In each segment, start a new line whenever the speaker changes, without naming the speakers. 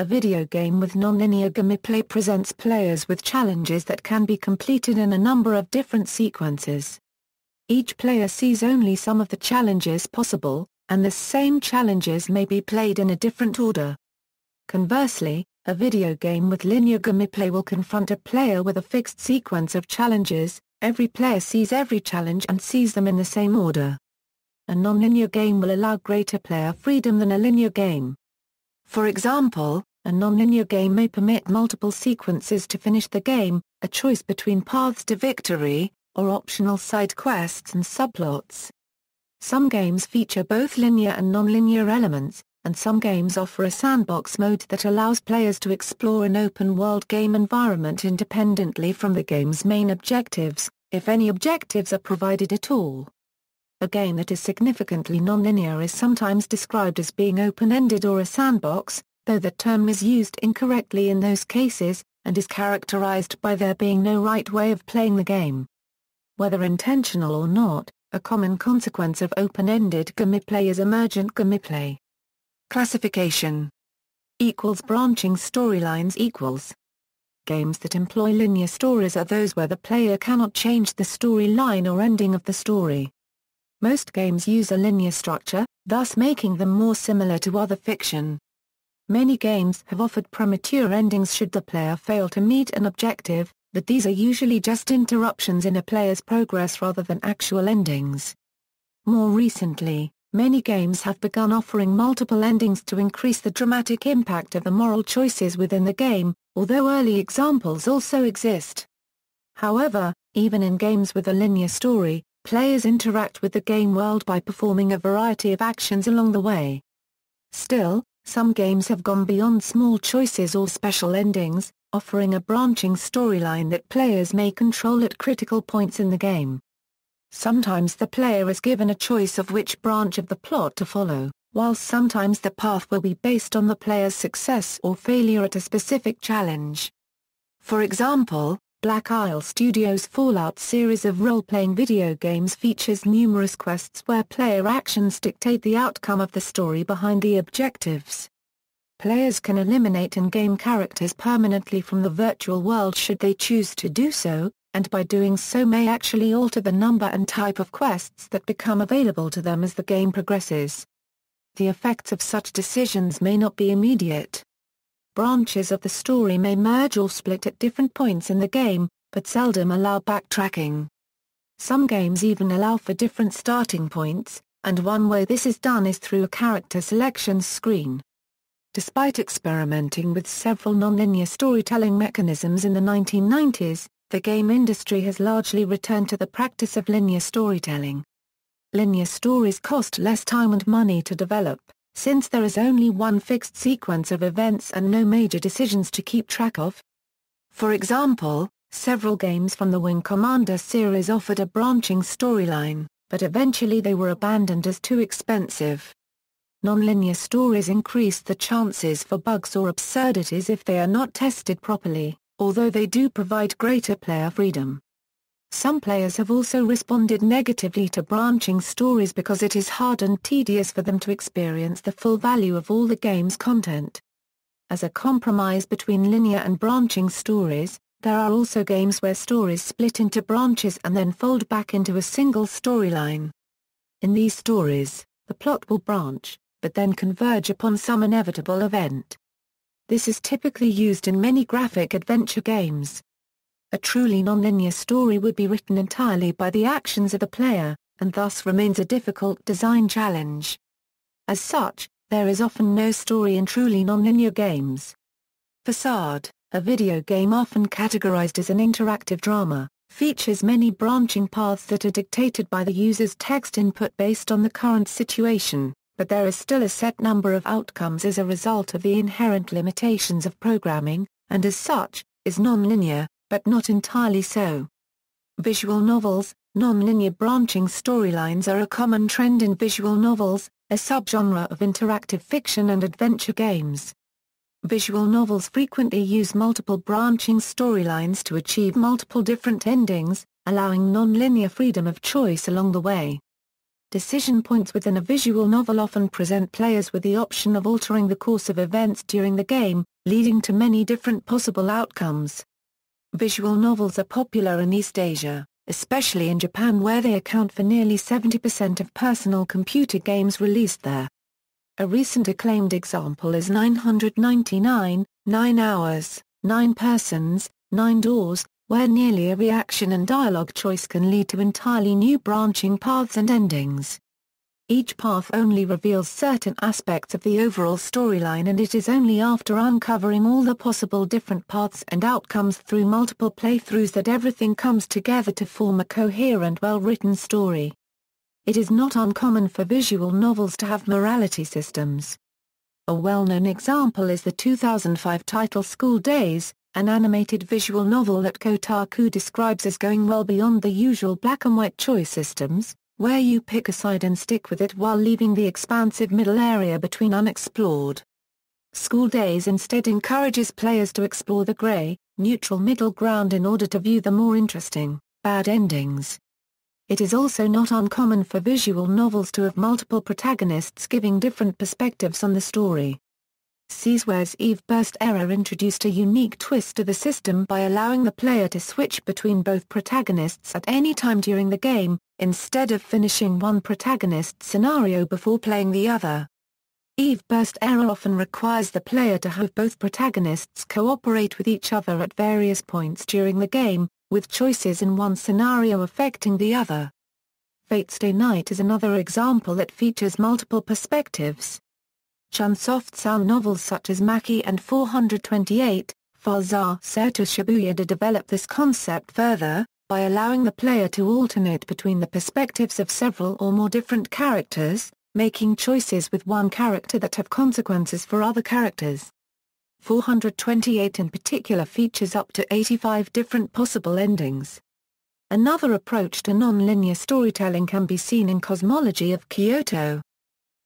a video game with nonlinear gameplay presents players with challenges that can be completed in a number of different sequences. Each player sees only some of the challenges possible, and the same challenges may be played in a different order. Conversely, a video game with linear gameplay will confront a player with a fixed sequence of challenges. Every player sees every challenge and sees them in the same order. A nonlinear game will allow greater player freedom than a linear game. For example, a nonlinear game may permit multiple sequences to finish the game, a choice between paths to victory, or optional side quests and subplots. Some games feature both linear and nonlinear elements, and some games offer a sandbox mode that allows players to explore an open-world game environment independently from the game's main objectives, if any objectives are provided at all. A game that is significantly nonlinear is sometimes described as being open-ended or a sandbox, though the term is used incorrectly in those cases, and is characterized by there being no right way of playing the game. Whether intentional or not, a common consequence of open-ended gameplay is emergent gameplay. Classification = branching storylines = Games that employ linear stories are those where the player cannot change the storyline or ending of the story. Most games use a linear structure, thus making them more similar to other fiction. Many games have offered premature endings should the player fail to meet an objective, but these are usually just interruptions in a player's progress rather than actual endings. More recently, many games have begun offering multiple endings to increase the dramatic impact of the moral choices within the game, although early examples also exist. However, even in games with a linear story, players interact with the game world by performing a variety of actions along the way. Still, some games have gone beyond small choices or special endings, offering a branching storyline that players may control at critical points in the game. Sometimes the player is given a choice of which branch of the plot to follow, while sometimes the path will be based on the player's success or failure at a specific challenge. For example, Black Isle Studios' Fallout series of role-playing video games features numerous quests where player actions dictate the outcome of the story behind the objectives. Players can eliminate in-game characters permanently from the virtual world should they choose to do so, and by doing so may actually alter the number and type of quests that become available to them as the game progresses. The effects of such decisions may not be immediate. Branches of the story may merge or split at different points in the game, but seldom allow backtracking. Some games even allow for different starting points, and one way this is done is through a character selection screen. Despite experimenting with several nonlinear storytelling mechanisms in the 1990s, the game industry has largely returned to the practice of linear storytelling. Linear stories cost less time and money to develop, since there is only one fixed sequence of events and no major decisions to keep track of. For example, several games from the Wing Commander series offered a branching storyline, but eventually they were abandoned as too expensive. Nonlinear stories increase the chances for bugs or absurdities if they are not tested properly, although they do provide greater player freedom. Some players have also responded negatively to branching stories because it is hard and tedious for them to experience the full value of all the game's content. As a compromise between linear and branching stories, there are also games where stories split into branches and then fold back into a single storyline. In these stories, the plot will branch, but then converge upon some inevitable event. This is typically used in many graphic adventure games. A truly nonlinear story would be written entirely by the actions of the player, and thus remains a difficult design challenge. As such, there is often no story in truly nonlinear games. Facade, a video game often categorized as an interactive drama, features many branching paths that are dictated by the user's text input based on the current situation, but there is still a set number of outcomes as a result of the inherent limitations of programming, and as such, is nonlinear, but not entirely so. Visual novels, nonlinear branching storylines are a common trend in visual novels, a subgenre of interactive fiction and adventure games. Visual novels frequently use multiple branching storylines to achieve multiple different endings, allowing nonlinear freedom of choice along the way. decision points within a visual novel often present players with the option of altering the course of events during the game, leading to many different possible outcomes. Visual novels are popular in East Asia, especially in Japan, where they account for nearly 70% of personal computer games released there. A recent acclaimed example is 999, 9 Hours, 9 Persons, 9 Doors, where nearly every action and dialogue choice can lead to entirely new branching paths and endings. Each path only reveals certain aspects of the overall storyline, and it is only after uncovering all the possible different paths and outcomes through multiple playthroughs that everything comes together to form a coherent, well-written story. It is not uncommon for visual novels to have morality systems. A well-known example is the 2005 title School Days, an animated visual novel that Kotaku describes as going well beyond the usual black-and-white choice systems, where you pick a side and stick with it while leaving the expansive middle area between unexplored. School Days instead encourages players to explore the gray, neutral middle ground in order to view the more interesting, bad endings. It is also not uncommon for visual novels to have multiple protagonists giving different perspectives on the story. Seaware's Eve Burst Error introduced a unique twist to the system by allowing the player to switch between both protagonists at any time during the game, instead of finishing one protagonist's scenario before playing the other. Eve Burst Error often requires the player to have both protagonists cooperate with each other at various points during the game, with choices in one scenario affecting the other. Fate Stay Night is another example that features multiple perspectives. Chunsoft sound novels such as Maki and 428, Falzar Set to Shibuya develop this concept further, by allowing the player to alternate between the perspectives of several or more different characters, making choices with one character that have consequences for other characters. 428 in particular features up to 85 different possible endings. Another approach to nonlinear storytelling can be seen in Cosmology of Kyoto.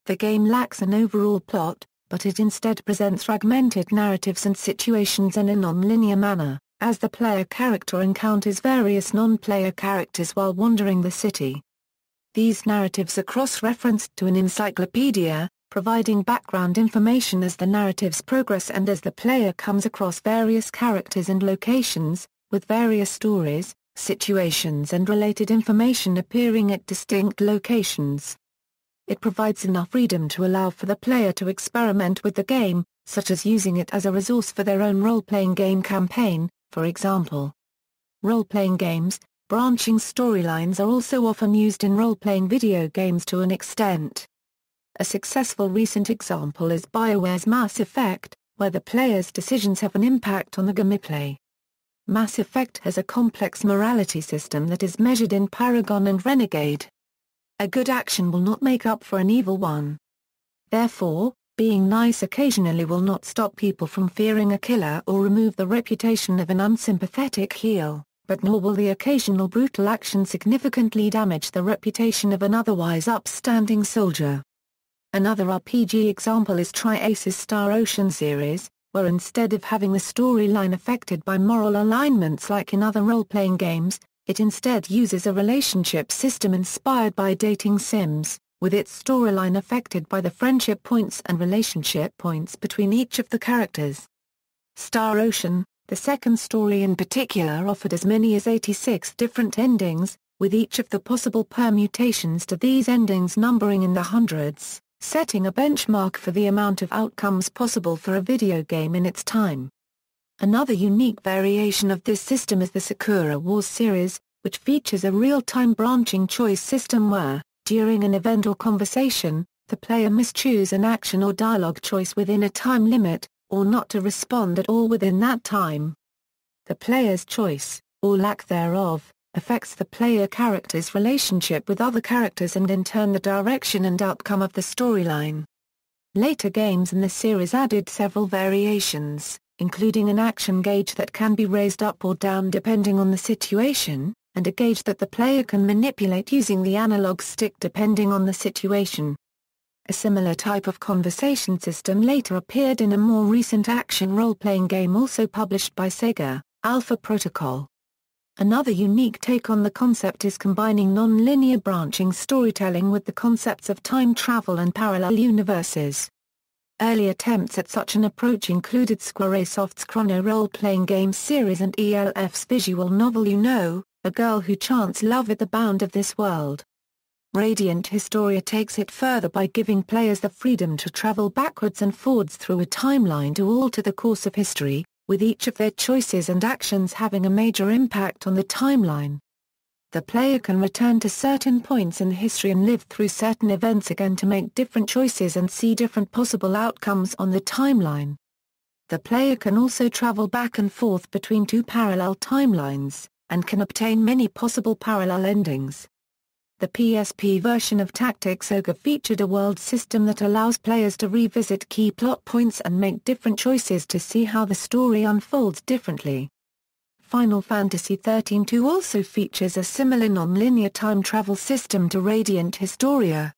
The game lacks an overall plot, but it instead presents fragmented narratives and situations in a non-linear manner, as the player character encounters various non-player characters while wandering the city. These narratives are cross-referenced to an encyclopedia, providing background information as the narratives progress and as the player comes across various characters and locations, with various stories, situations and related information appearing at distinct locations. It provides enough freedom to allow for the player to experiment with the game, such as using it as a resource for their own role-playing game campaign, for example. Role-playing games, branching storylines are also often used in role-playing video games to an extent. A successful recent example is BioWare's Mass Effect, where the player's decisions have an impact on the gameplay. Mass Effect has a complex morality system that is measured in Paragon and Renegade. A good action will not make up for an evil one. Therefore, being nice occasionally will not stop people from fearing a killer or remove the reputation of an unsympathetic heel, but nor will the occasional brutal action significantly damage the reputation of an otherwise upstanding soldier. Another RPG example is Tri-Ace's Star Ocean series, where instead of having the storyline affected by moral alignments like in other role-playing games, it instead uses a relationship system inspired by dating sims, with its storyline affected by the friendship points and relationship points between each of the characters. Star Ocean, the second story in particular, offered as many as 86 different endings, with each of the possible permutations to these endings numbering in the hundreds, setting a benchmark for the amount of outcomes possible for a video game in its time. Another unique variation of this system is the Sakura Wars series, which features a real-time branching choice system where, during an event or conversation, the player must choose an action or dialogue choice within a time limit, or not to respond at all within that time. The player's choice, or lack thereof, affects the player character's relationship with other characters and in turn the direction and outcome of the storyline. Later games in the series added several variations, including an action gauge that can be raised up or down depending on the situation, and a gauge that the player can manipulate using the analog stick depending on the situation. A similar type of conversation system later appeared in a more recent action role-playing game also published by Sega, Alpha Protocol. Another unique take on the concept is combining non-linear branching storytelling with the concepts of time travel and parallel universes. Early attempts at such an approach included Squaresoft's Chrono role-playing game series and ELF's visual novel You Know, A Girl Who Chants Love at the Bound of This World. Radiant Historia takes it further by giving players the freedom to travel backwards and forwards through a timeline to alter the course of history, with each of their choices and actions having a major impact on the timeline. The player can return to certain points in history and live through certain events again to make different choices and see different possible outcomes on the timeline. The player can also travel back and forth between two parallel timelines, and can obtain many possible parallel endings. The PSP version of Tactics Ogre featured a world system that allows players to revisit key plot points and make different choices to see how the story unfolds differently. Final Fantasy XIII-2 also features a similar non-linear time travel system to Radiant Historia.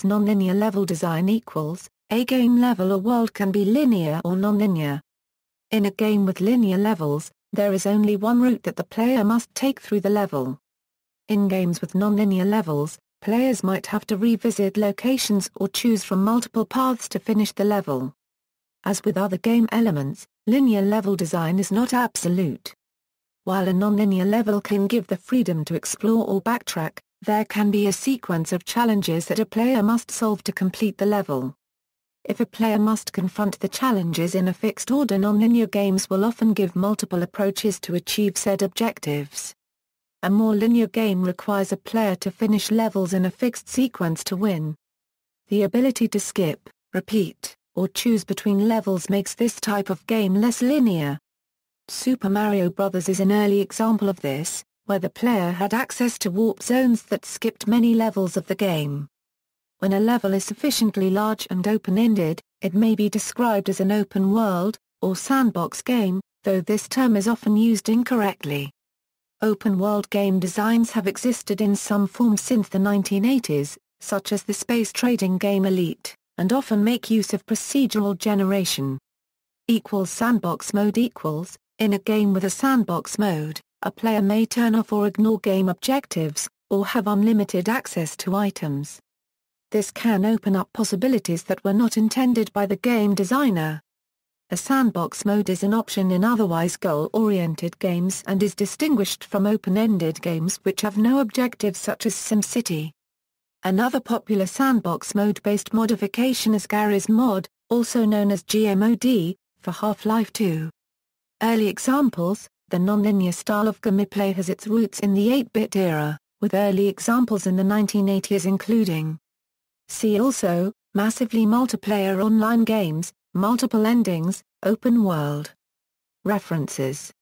Non-linear level design a game level or world can be linear or non-linear. In a game with linear levels, there is only one route that the player must take through the level. In games with non-linear levels, players might have to revisit locations or choose from multiple paths to finish the level. As with other game elements, linear level design is not absolute. While a non-linear level can give the freedom to explore or backtrack, there can be a sequence of challenges that a player must solve to complete the level. If a player must confront the challenges in a fixed order, non-linear games will often give multiple approaches to achieve said objectives. A more linear game requires a player to finish levels in a fixed sequence to win. The ability to skip, repeat, or choose between levels makes this type of game less linear. Super Mario Bros. Is an early example of this, where the player had access to warp zones that skipped many levels of the game. When a level is sufficiently large and open-ended, it may be described as an open world, or sandbox game, though this term is often used incorrectly. Open-world game designs have existed in some form since the 1980s, such as the space trading game Elite, and often make use of procedural generation. Sandbox mode in a game with a sandbox mode, a player may turn off or ignore game objectives, or have unlimited access to items. This can open up possibilities that were not intended by the game designer. A sandbox mode is an option in otherwise goal-oriented games and is distinguished from open-ended games which have no objectives such as SimCity. Another popular sandbox mode-based modification is Garry's Mod, also known as GMOD, for Half-Life 2. Early examples: the non-linear style of gameplay has its roots in the 8-bit era, with early examples in the 1980s including. See also, massively multiplayer online games, multiple endings, open world. References